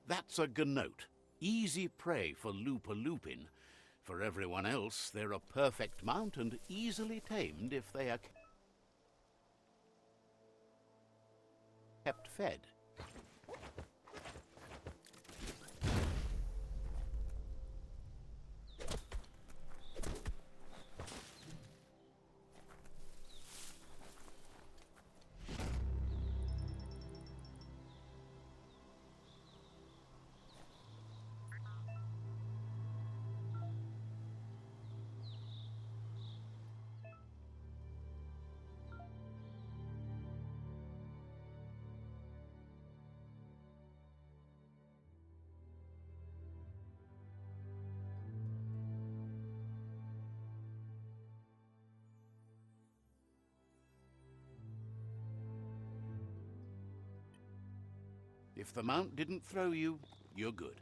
That's a gnote. Easy prey for Lupin. For everyone else, they're a perfect mount and easily tamed if they are kept fed. If the mount didn't throw you, you're good.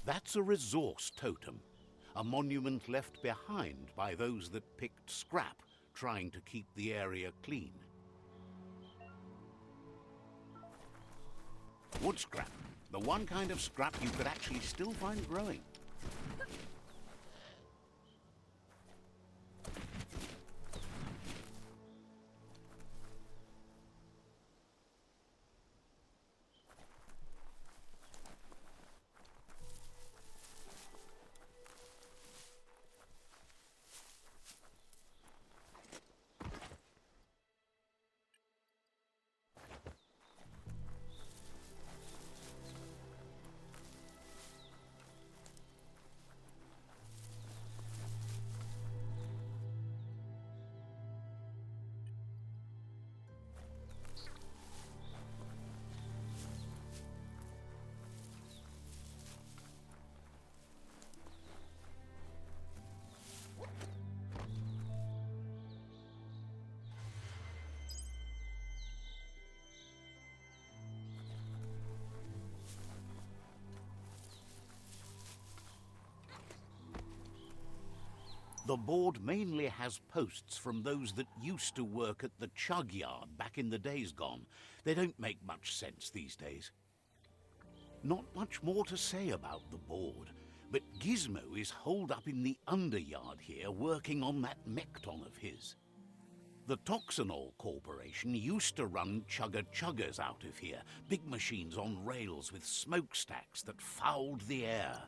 That's a resource totem, a monument left behind by those that picked scrap, trying to keep the area clean. Wood scrap, the one kind of scrap you could actually still find growing. The board mainly has posts from those that used to work at the chug yard back in the days gone. They don't make much sense these days. Not much more to say about the board, but Gizmo is holed up in the underyard here working on that mechton of his. The Toxanol Corporation used to run chugger-chuggers out of here, big machines on rails with smokestacks that fouled the air.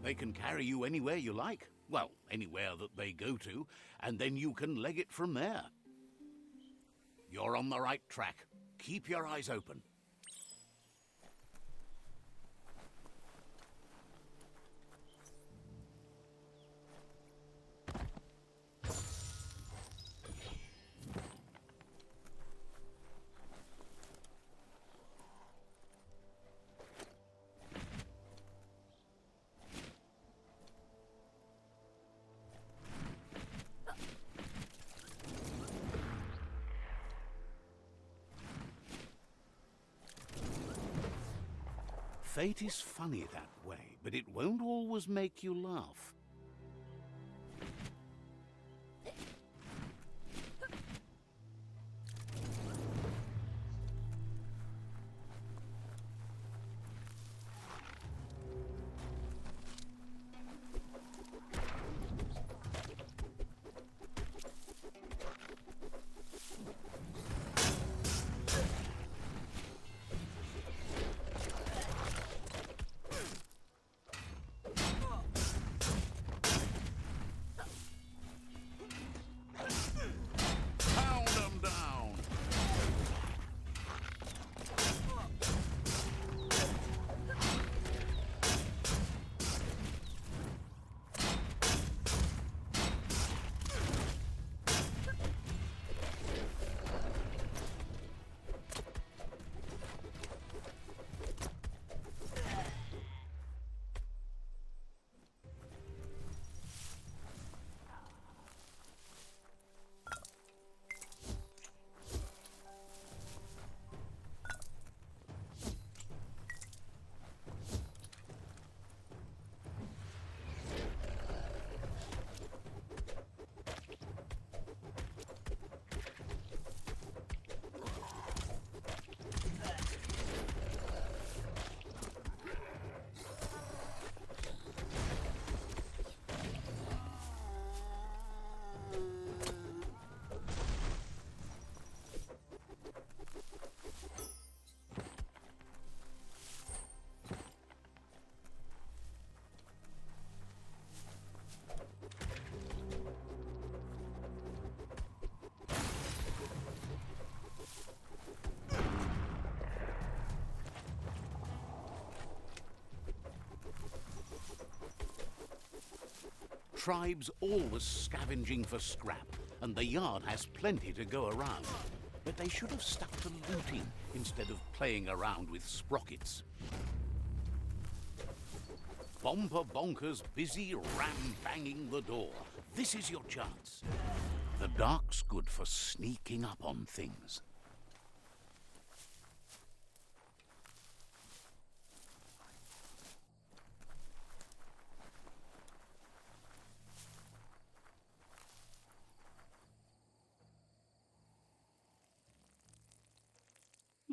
They can carry you anywhere you like. Well, anywhere that they go to, and then you can leg it from there. You're on the right track. Keep your eyes open. Fate is funny that way, but it won't always make you laugh. tribe's always scavenging for scrap, and the yard has plenty to go around. But they should have stuck to looting instead of playing around with sprockets. Bomper Bonker's busy ram-banging the door. This is your chance. The dark's good for sneaking up on things.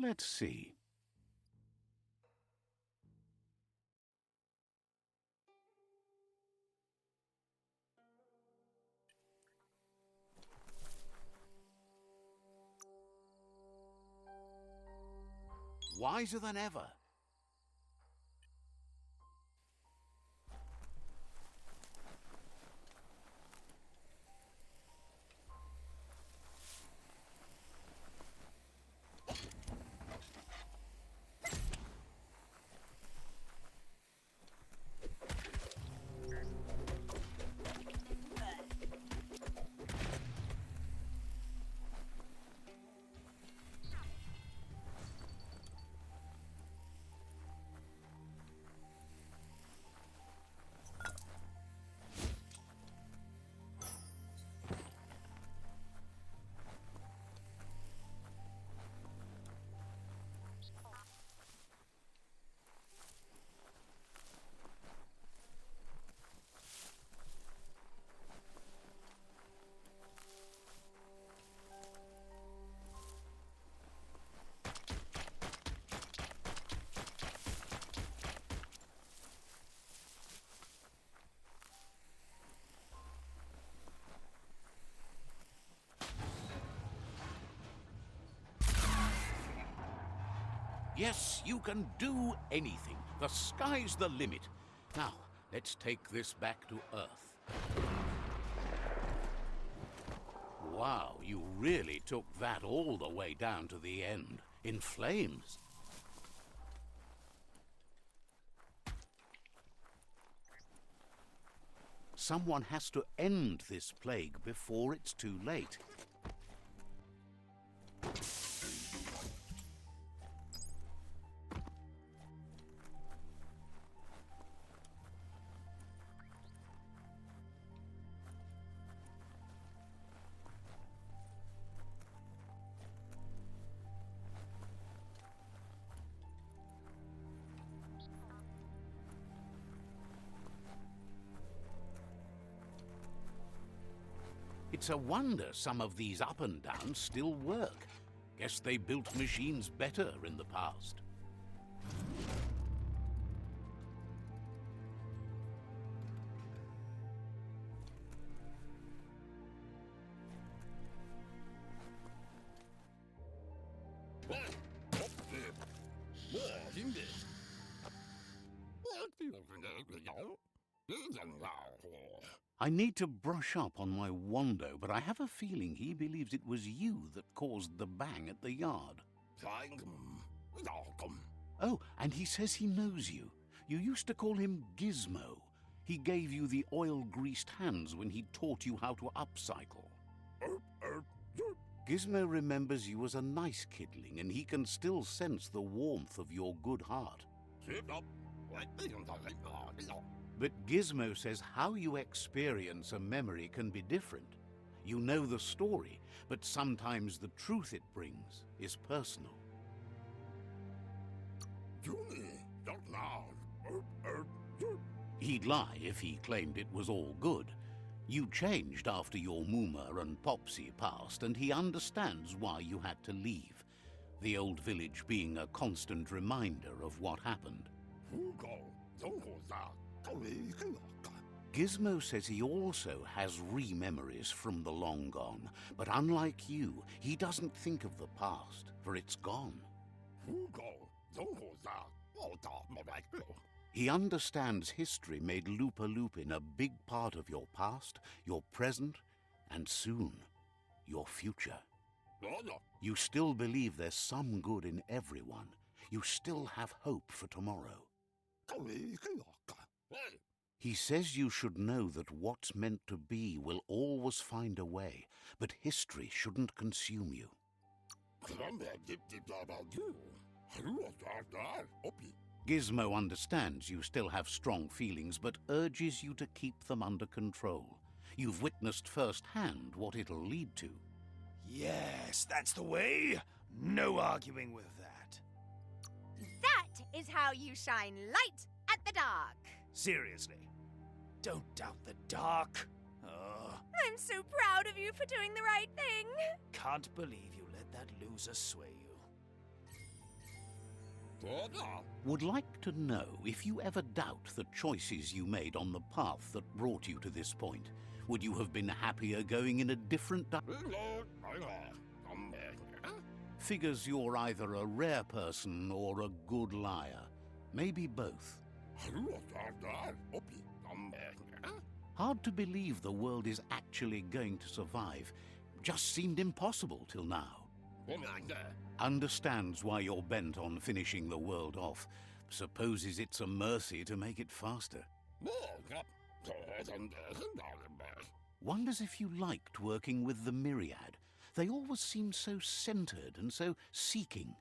Let's see. Wiser than ever. Yes, you can do anything. The sky's the limit. Now, let's take this back to Earth. Wow, you really took that all the way down to the end, in flames. Someone has to end this plague before it's too late. It's a wonder some of these up and downs still work. Guess they built machines better in the past. I need to brush up on my Wando, but I have a feeling he believes it was you that caused the bang at the yard. Oh, and he says he knows you. You used to call him Gizmo. He gave you the oil-greased hands when he taught you how to upcycle. Gizmo remembers you as a nice kidling, and he can still sense the warmth of your good heart. But Gizmo says how you experience a memory can be different. You know the story, but sometimes the truth it brings is personal. He'd lie if he claimed it was all good. You changed after your Mooma and Popsy passed, and he understands why you had to leave. The old village being a constant reminder of what happened. Gizmo says he also has re-memories from the long gone, but unlike you, he doesn't think of the past, for it's gone. He understands history made Lupa Lupin a big part of your past, your present, and soon, your future. You still believe there's some good in everyone. You still have hope for tomorrow. He says you should know that what's meant to be will always find a way, but history shouldn't consume you. Gizmo understands you still have strong feelings, but urges you to keep them under control. You've witnessed firsthand what it'll lead to. Yes, that's the way. No arguing with that. That is how you shine light at the dark. Seriously, don't doubt the dark. I'm so proud of you for doing the right thing. Can't believe you let that loser sway you. Would like to know if you ever doubt the choices you made on the path that brought you to this point. Would you have been happier going in a different direction? Figures you're either a rare person or a good liar. Maybe both. Hard to believe the world is actually going to survive. Just seemed impossible till now. Understands why you're bent on finishing the world off. Supposes it's a mercy to make it faster. Wonders if you liked working with the Myriad. They always seem so centered and so seeking.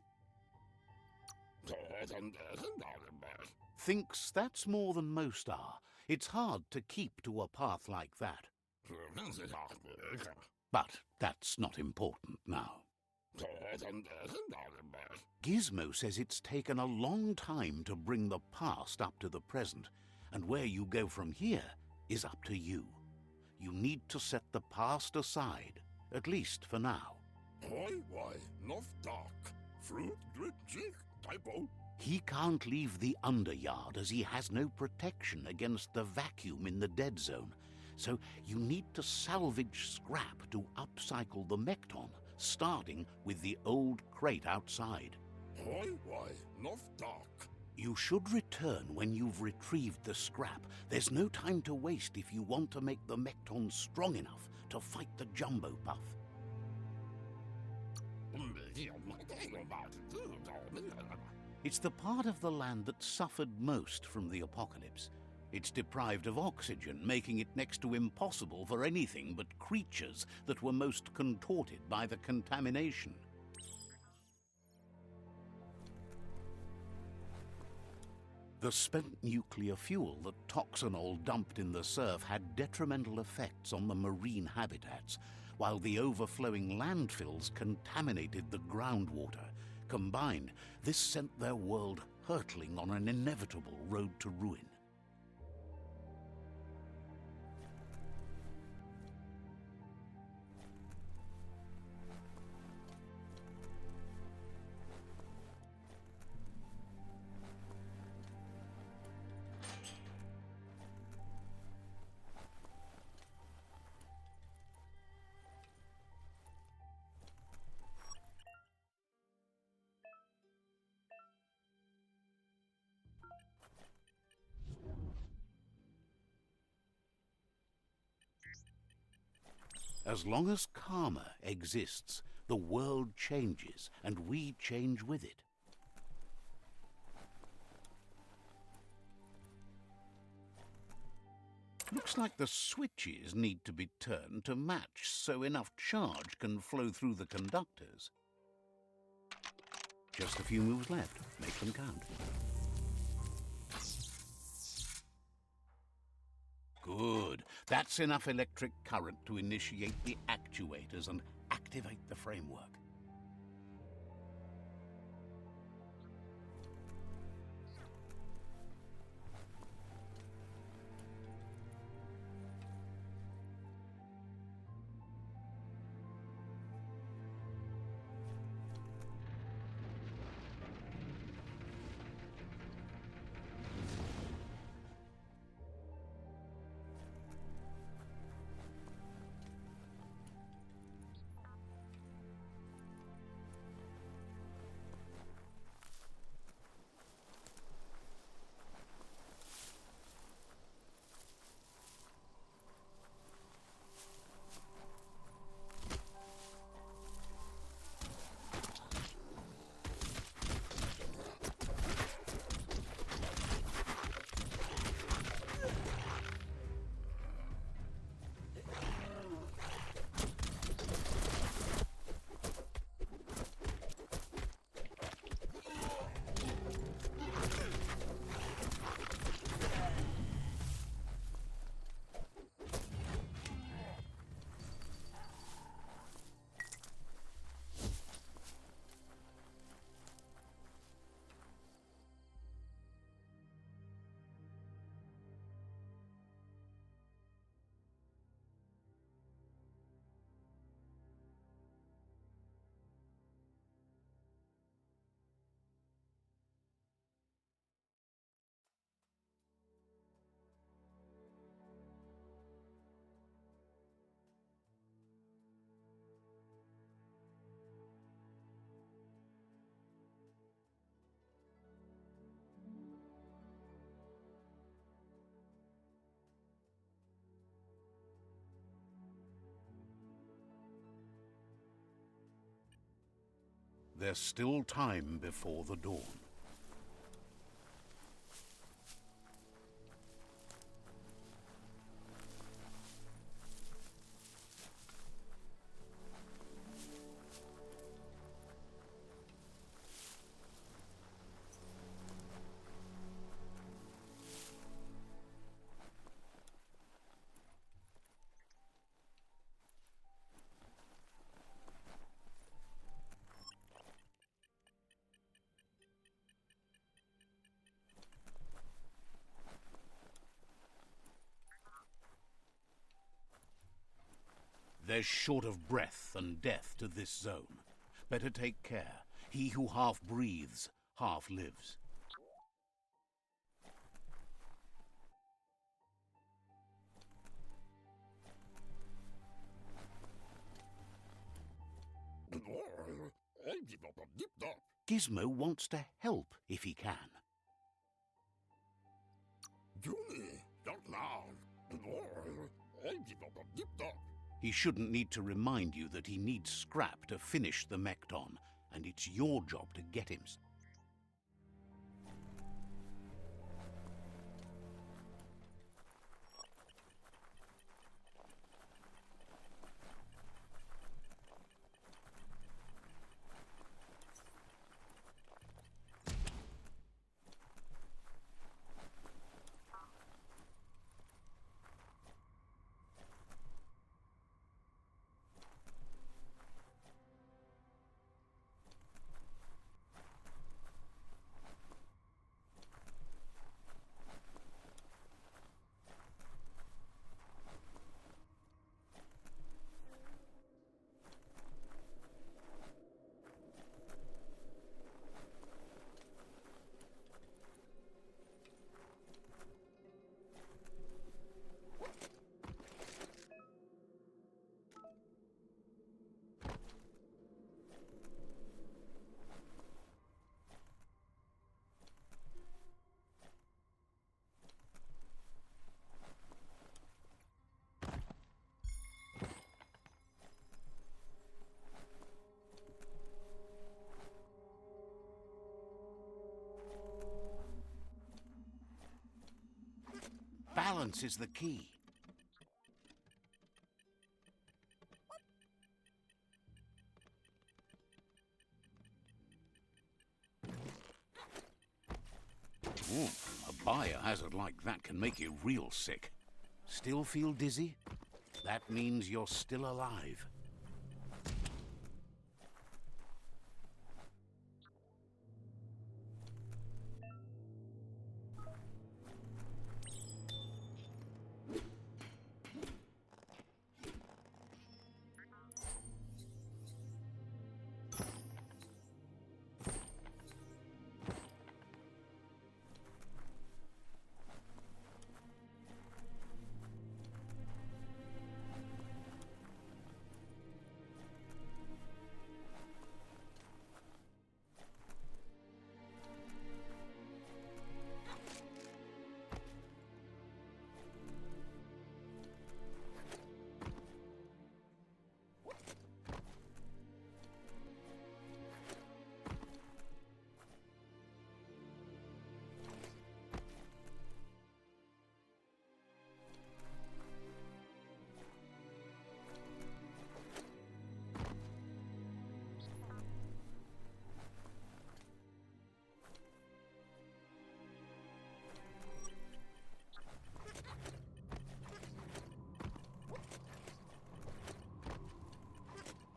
Thinks that's more than most are. It's hard to keep to a path like that. But that's not important now. Gizmo says it's taken a long time to bring the past up to the present, and where you go from here is up to you. You need to set the past aside, at least for now. He can't leave the Underyard as he has no protection against the vacuum in the Deadzone, so you need to salvage scrap to upcycle the mechton, starting with the old crate outside. You should return when you've retrieved the scrap. There's no time to waste if you want to make the mechton strong enough to fight the Jumbo Puff. It's the part of the land that suffered most from the apocalypse. It's deprived of oxygen, making it next to impossible for anything but creatures that were most contorted by the contamination. The spent nuclear fuel that Toxanol dumped in the surf had detrimental effects on the marine habitats, while the overflowing landfills contaminated the groundwater. Combined, this sent their world hurtling on an inevitable road to ruin. As long as karma exists, the world changes, and we change with it. Looks like the switches need to be turned to match so enough charge can flow through the conductors. Just a few moves left. Make them count. Good. That's enough electric current to initiate the actuators and activate the framework. There's still time before the dawn. There's short of breath and death to this zone. Better take care. He who half breathes, half lives. Gizmo wants to help if he can. He shouldn't need to remind you that he needs scrap to finish the mechton, and it's your job to get him. Balance is the key. Ooh, a biohazard like that can make you real sick. Still feel dizzy? That means you're still alive.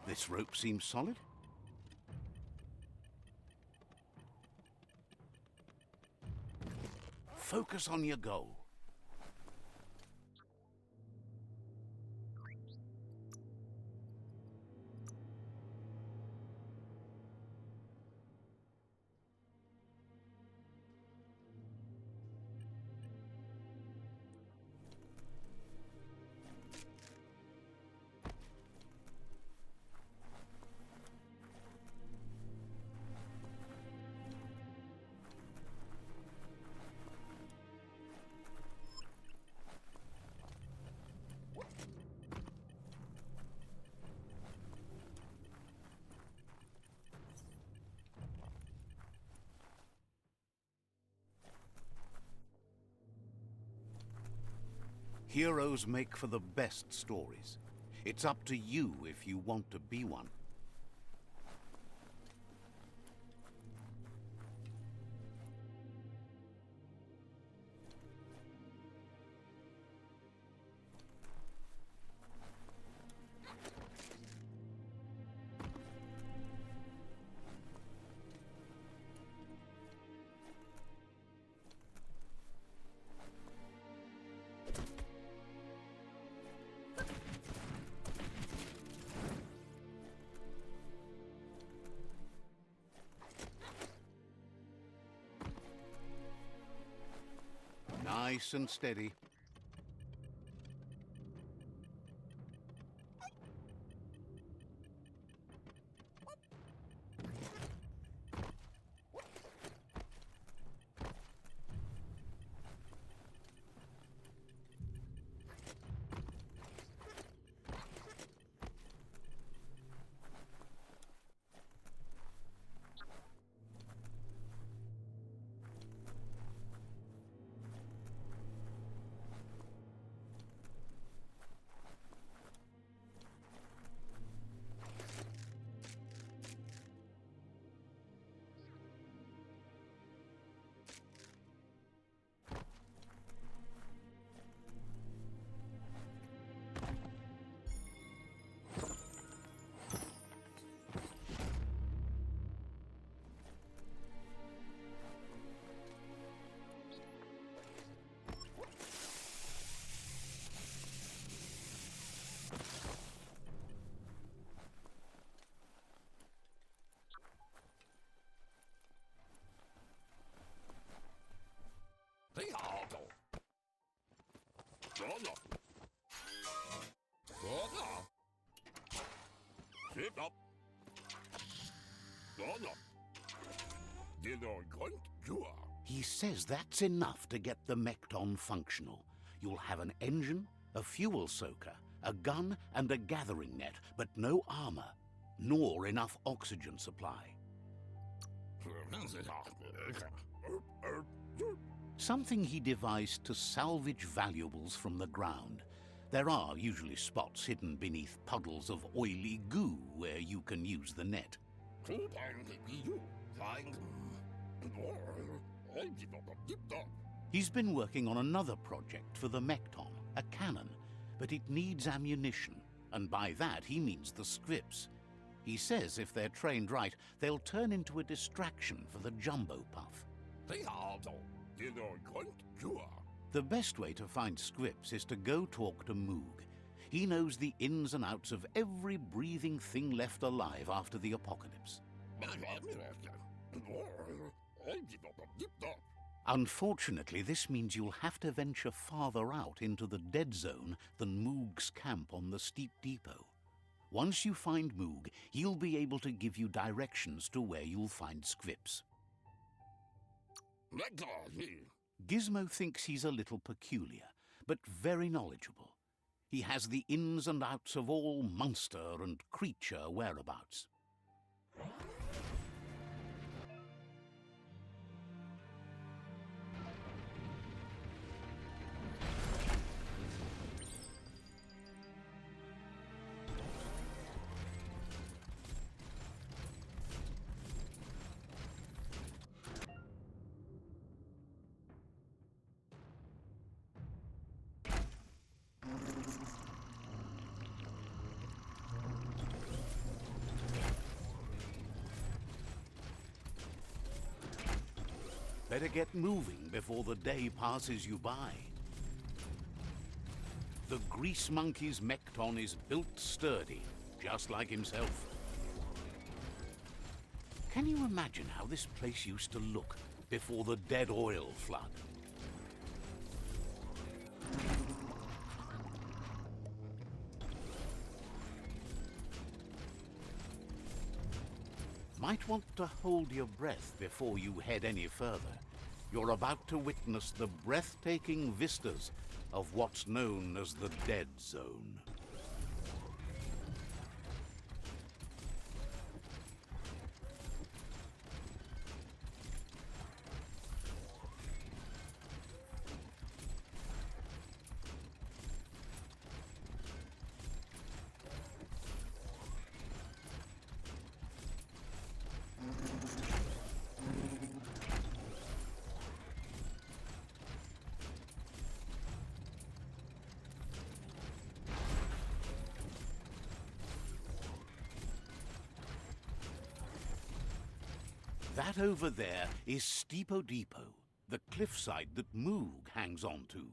This rope seems solid. Focus on your goal. Heroes make for the best stories. It's up to you if you want to be one. Nice and steady. He says that's enough to get the mechton functional. You'll have an engine, a fuel soaker, a gun, and a gathering net, but no armor, nor enough oxygen supply. Something he devised to salvage valuables from the ground. There are usually spots hidden beneath puddles of oily goo where you can use the net. He's been working on another project for the mechton, a cannon, but it needs ammunition, and by that he means the scripts. He says if they're trained right, they'll turn into a distraction for the jumbo puff. The best way to find scripts is to go talk to Moog. He knows the ins and outs of every breathing thing left alive after the apocalypse. Unfortunately, this means you'll have to venture farther out into the Deadzone than Moog's camp on the steep depot. Once you find Moog, he'll be able to give you directions to where you'll find scripts. Gizmo thinks he's a little peculiar, but very knowledgeable. He has the ins and outs of all monster and creature whereabouts. Better get moving before the day passes you by. The grease monkey's mechton is built sturdy, just like himself. Can you imagine how this place used to look before the dead oil flood? Might want to hold your breath before you head any further. You're about to witness the breathtaking vistas of what's known as the Deadzone. That over there is Steepo Depot, the cliffside that Moog hangs on to.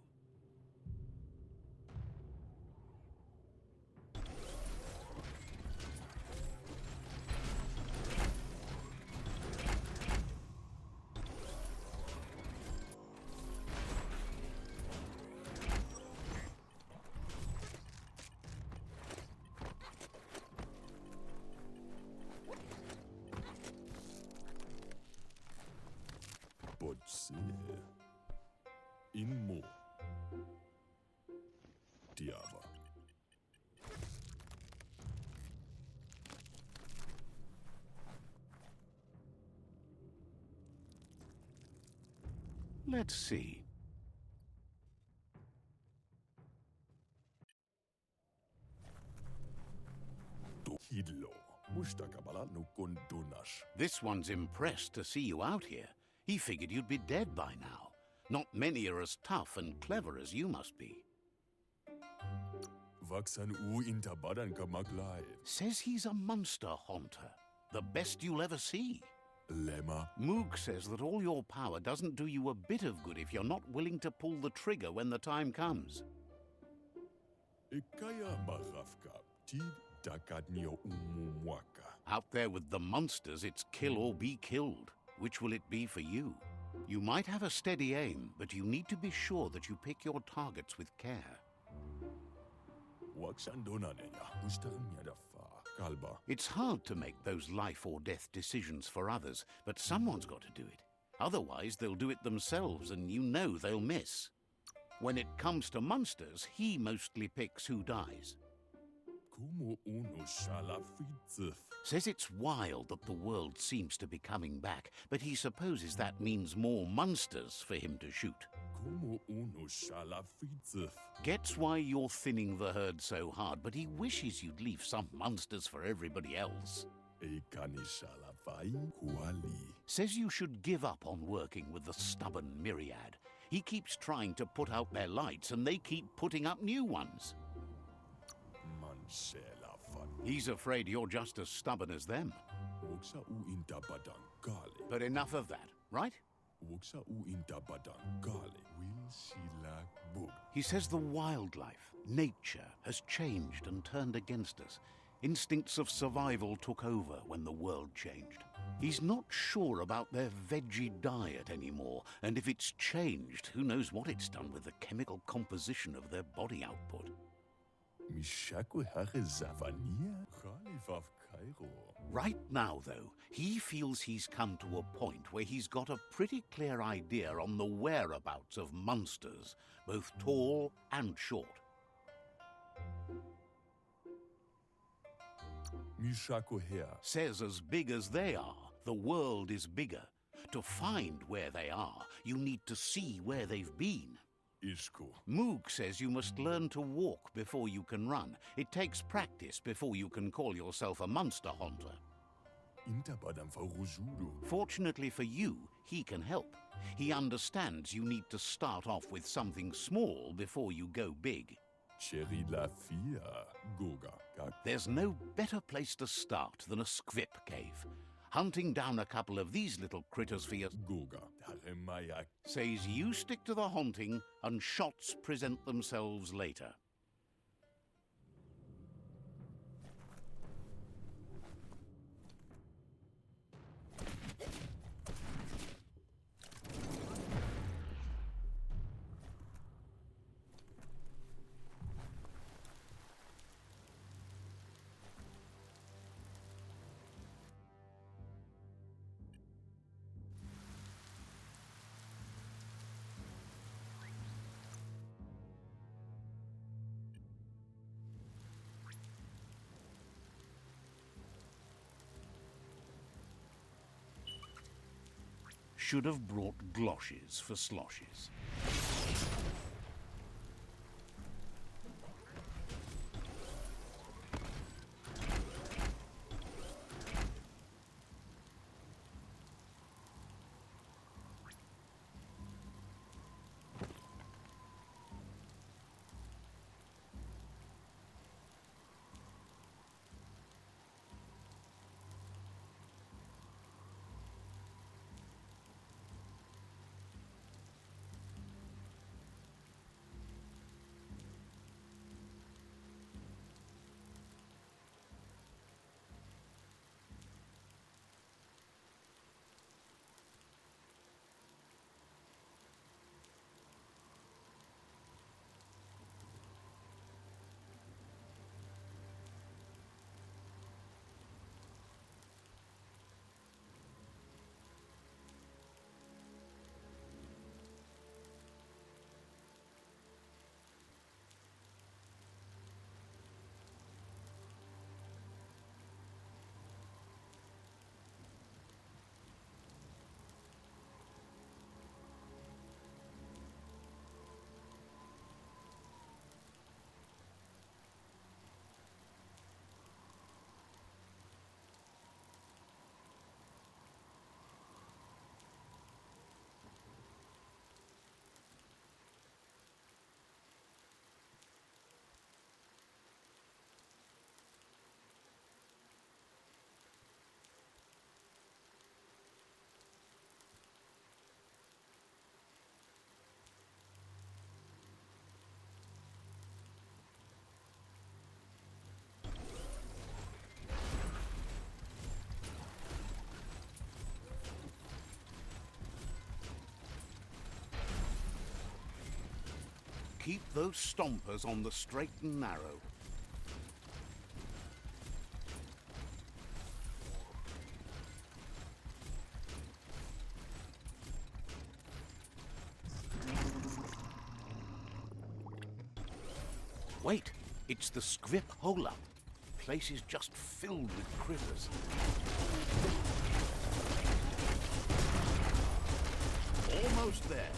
Potser Inmo Diava. Let's see. Hidlo. Mustakabala no kondonash. This one's impressed to see you out here. He figured you'd be dead by now. Not many are as tough and clever as you must be. Vaksan u intabadan kamaklai. Says he's a monster haunter. The best you'll ever see. Lema. Moog says that all your power doesn't do you a bit of good if you're not willing to pull the trigger when the time comes. Ikaya marafka. Tid dakadnio umumwaka. Out there with the monsters, it's kill or be killed. Which will it be for you? You might have a steady aim, but you need to be sure that you pick your targets with care. Waksandonanenya. Mustarnyadafa. Kalba. It's hard to make those life or death decisions for others, but someone's got to do it. Otherwise, they'll do it themselves, and you know they'll miss. When it comes to monsters, he mostly picks who dies. Kumo uno shalafritzef. Says it's wild that the world seems to be coming back, but he supposes that means more monsters for him to shoot. Kumo uno shalafritzef. Gets why you're thinning the herd so hard, but he wishes you'd leave some monsters for everybody else. Ekani shalavai kuali. Says you should give up on working with the stubborn myriad. He keeps trying to put out their lights, and they keep putting up new ones. He's afraid you're just as stubborn as them. But enough of that, right? He says the wildlife, nature, has changed and turned against us. Instincts of survival took over when the world changed. He's not sure about their veggie diet anymore, and if it's changed, who knows what it's done with the chemical composition of their body output. Right now, though, he feels he's come to a point where he's got a pretty clear idea on the whereabouts of monsters, both tall and short. Says as big as they are, the world is bigger. To find where they are, you need to see where they've been. Moog says you must learn to walk before you can run. It takes practice before you can call yourself a monster hunter. Fortunately for you, he can help. He understands you need to start off with something small before you go big. There's no better place to start than a squip cave. Hunting down a couple of these little critters for you. Says you stick to the haunting and shots present themselves later. Should have brought gloshes for sloshes. Keep those stompers on the straight and narrow. Wait, it's the Scrip hole-up. Place is just filled with critters. Almost there.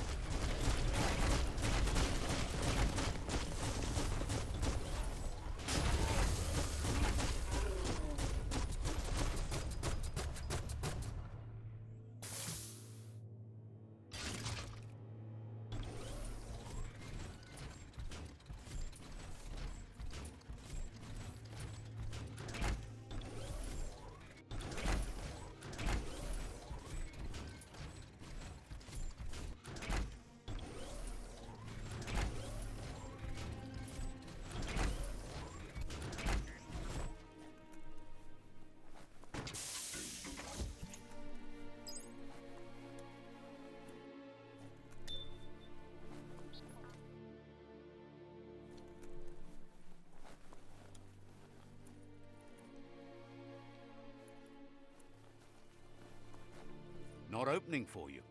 Not opening for you.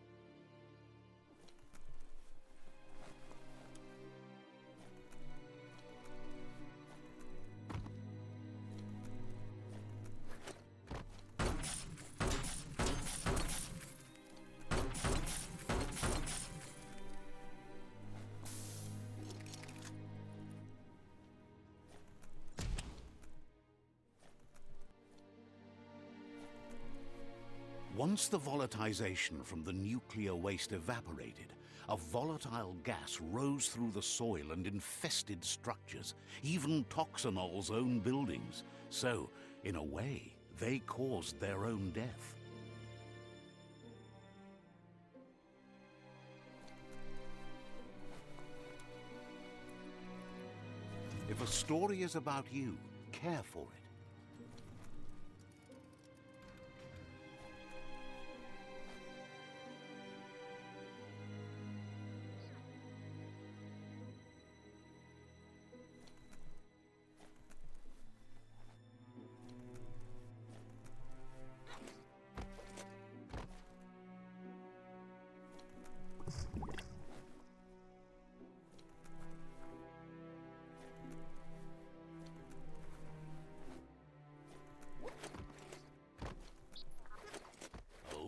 Once the volatilization from the nuclear waste evaporated, a volatile gas rose through the soil and infested structures, even Toxanol's own buildings. So, in a way, they caused their own death. If a story is about you, care for it.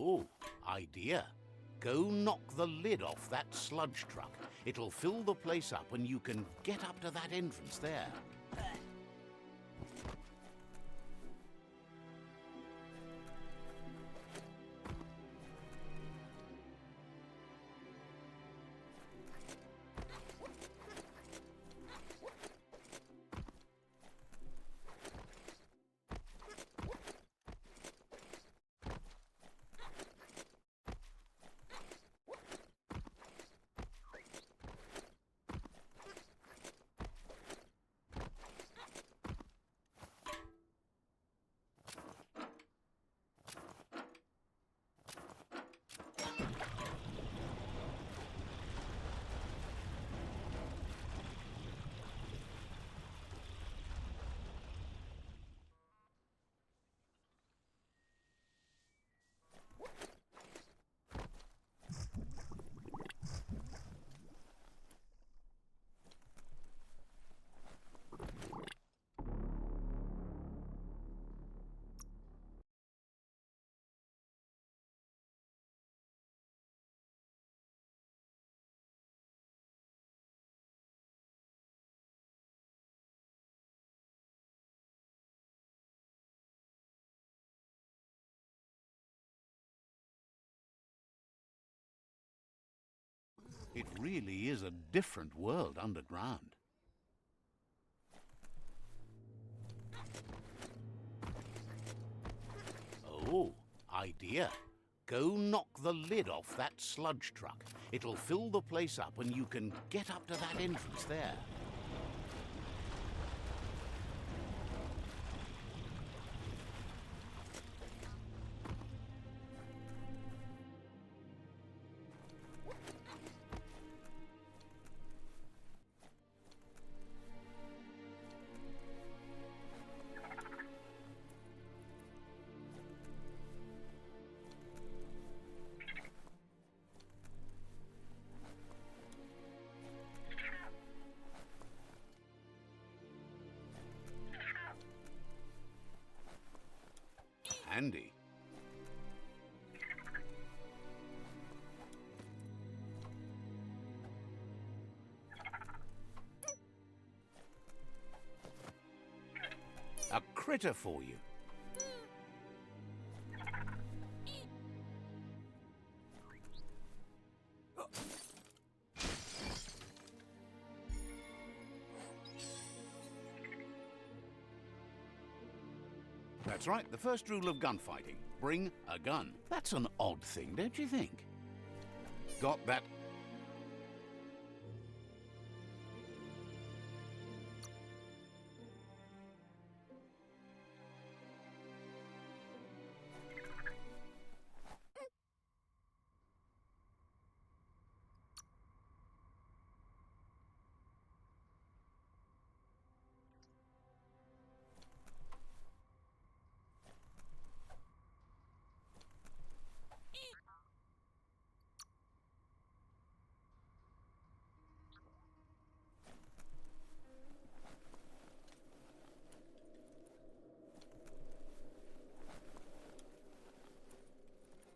Oh, idea. Go knock the lid off that sludge truck. It'll fill the place up and you can get up to that entrance there. It really is a different world underground. Oh, idea. Go knock the lid off that sludge truck. It'll fill the place up and you can get up to that entrance there. handy. A critter for you. That's right, the first rule of gunfighting. Bring a gun. That's an odd thing, don't you think? Got that?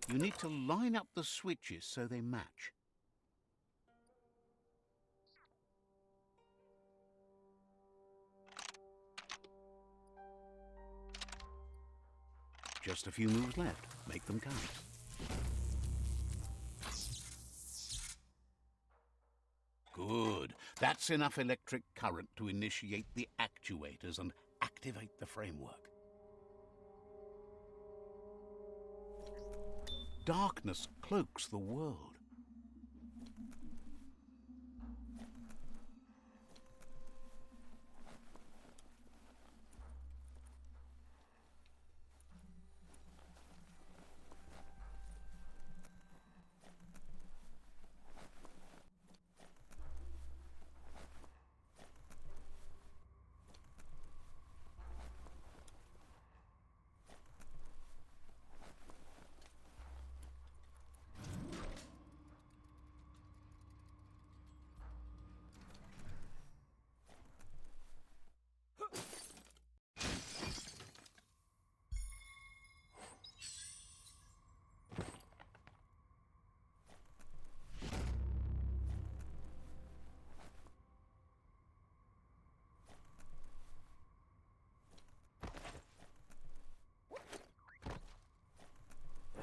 You need to line up the switches so they match. Just a few moves left. Make them count. Good. That's enough electric current to initiate the actuators and activate the framework. Darkness cloaks the world.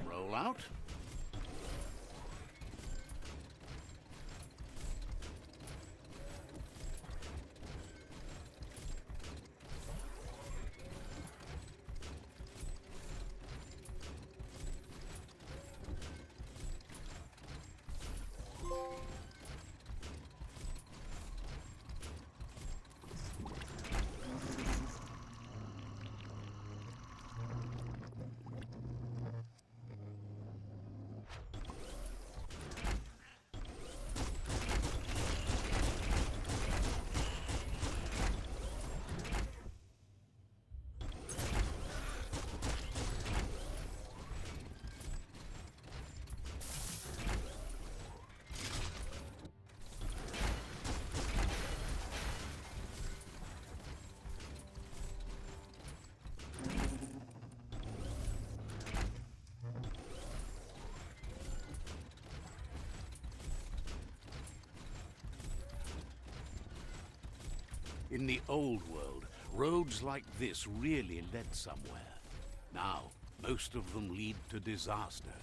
Roll out. In the old world, roads like this really led somewhere. Now, most of them lead to disaster.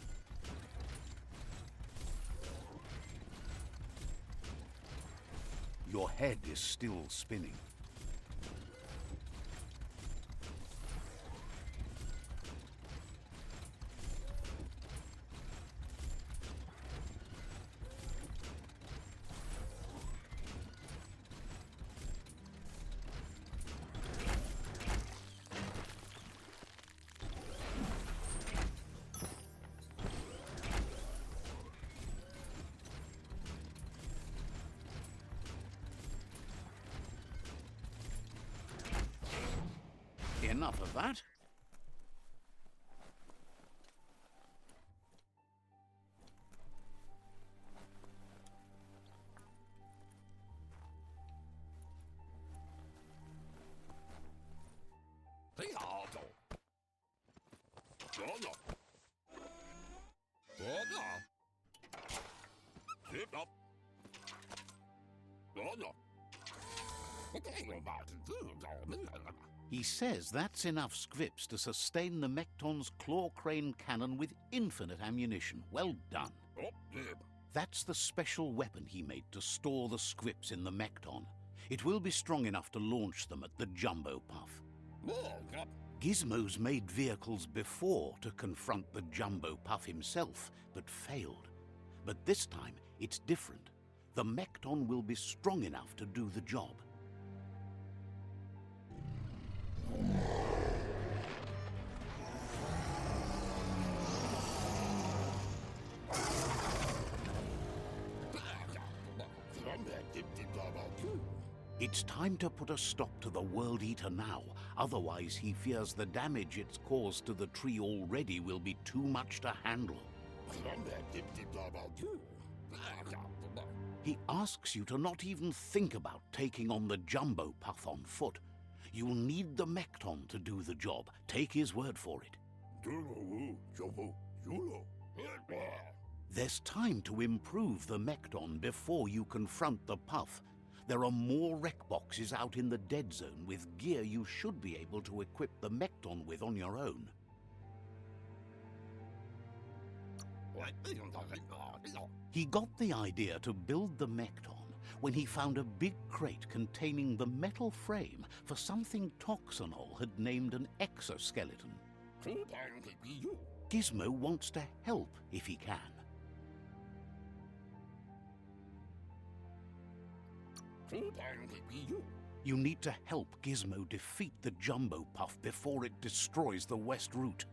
Your head is still spinning. Enough of that. He says that's enough scripts to sustain the mechton's claw crane cannon with infinite ammunition. Well done. That's the special weapon he made to store the scripts in the mechton. It will be strong enough to launch them at the Jumbo Puff. Gizmo's made vehicles before to confront the Jumbo Puff himself, but failed. But this time, it's different. The mechton will be strong enough to do the job. It's time to put a stop to the World Eater now, otherwise he fears the damage it's caused to the tree already will be too much to handle. He asks you to not even think about taking on the Jumbo Puff on foot. You'll need the mechton to do the job. Take his word for it. There's time to improve the mechton before you confront the Puff. There are more wreck boxes out in the Deadzone with gear you should be able to equip the mechton with on your own. He got the idea to build the mechton when he found a big crate containing the metal frame for something Toxanol had named an exoskeleton. Gizmo wants to help if he can. You need to help Gizmo defeat the Jumbo Puff before it destroys the West Route.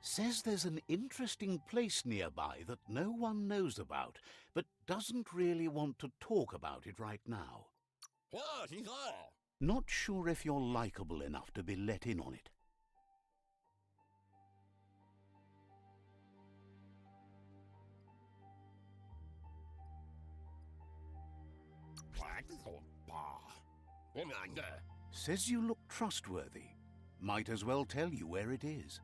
Says there's an interesting place nearby that no one knows about, but doesn't really want to talk about it right now. Not sure if you're likable enough to be let in on it. Says you look trustworthy. Might as well tell you where it is.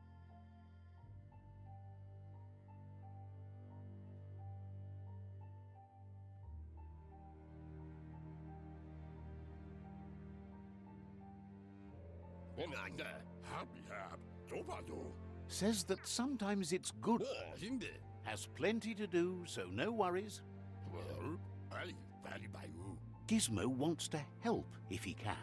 Says that sometimes it's good. Has plenty to do, so no worries. Gizmo wants to help if he can.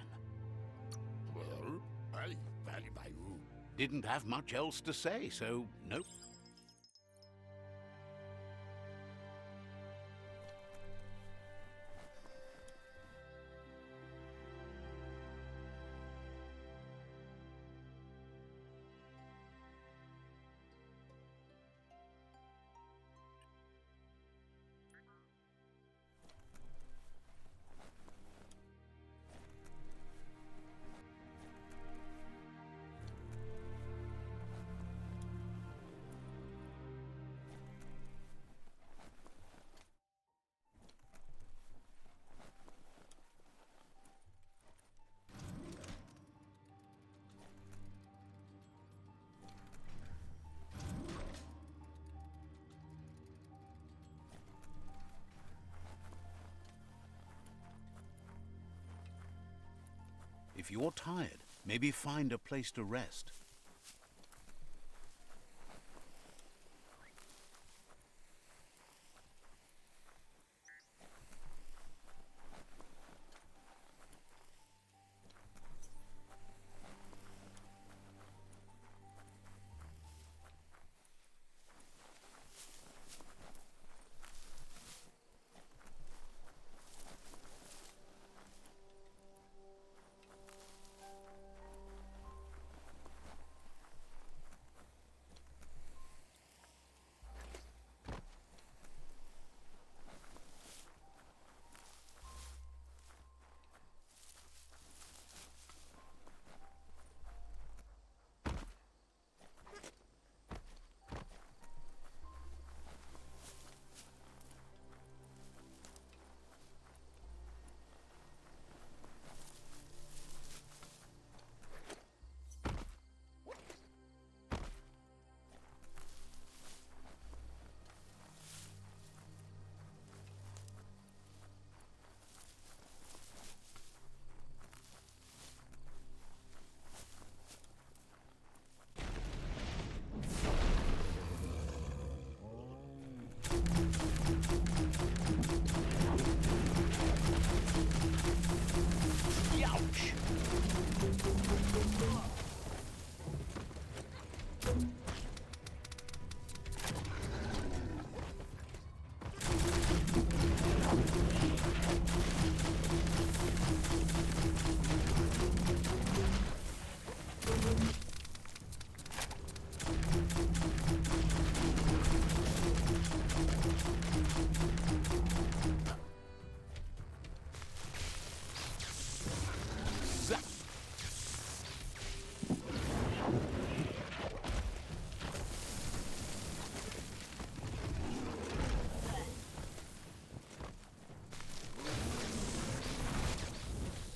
Didn't have much else to say, so nope. If you're tired, maybe find a place to rest.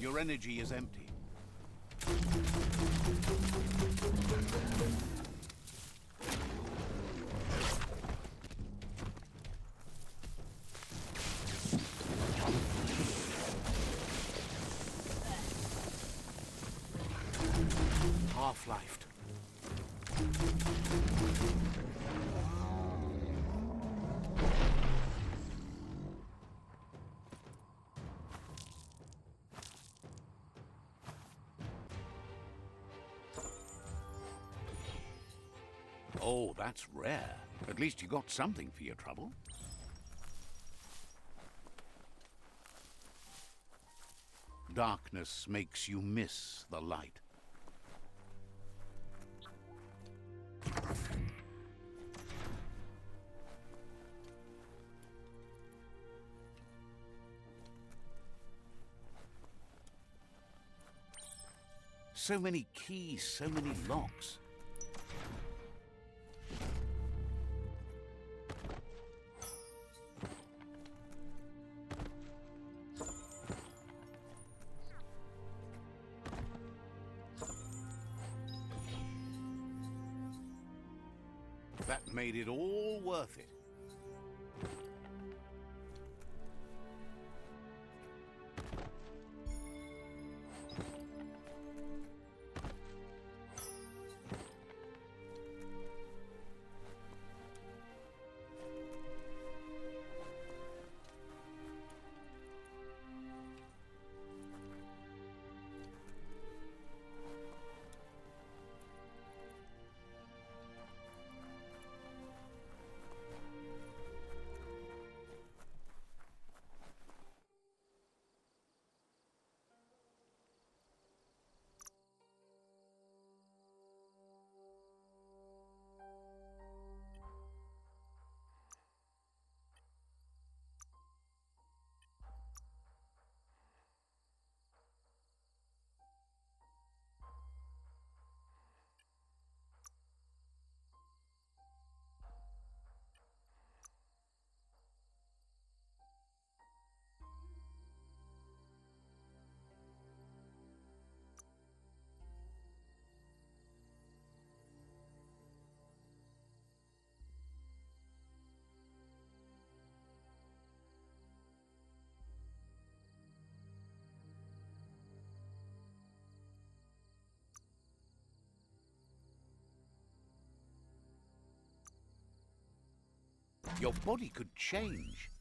Your energy is empty. Half-lifed. Oh, that's rare. At least you got something for your trouble. Darkness makes you miss the light. So many keys, so many locks. That made it all worth it. Your body could change.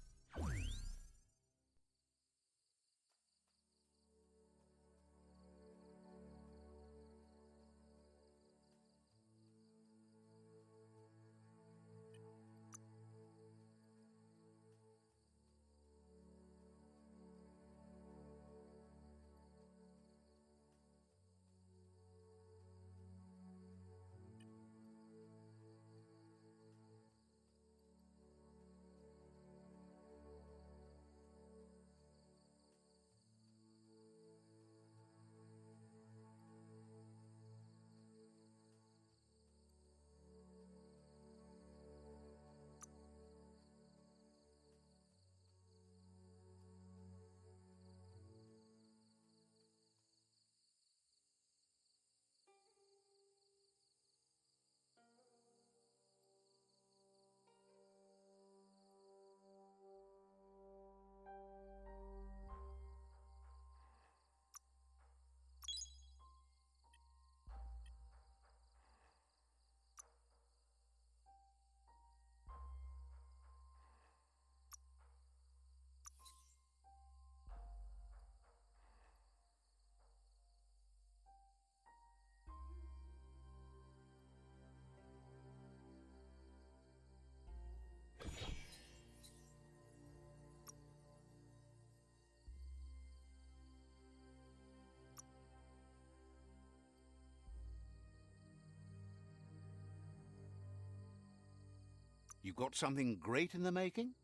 You got something great in the making?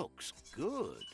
looks good.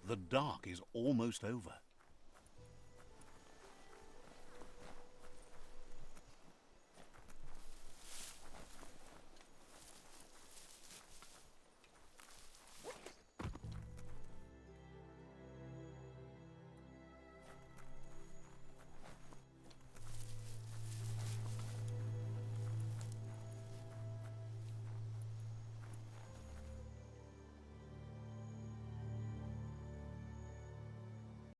The dark is almost over.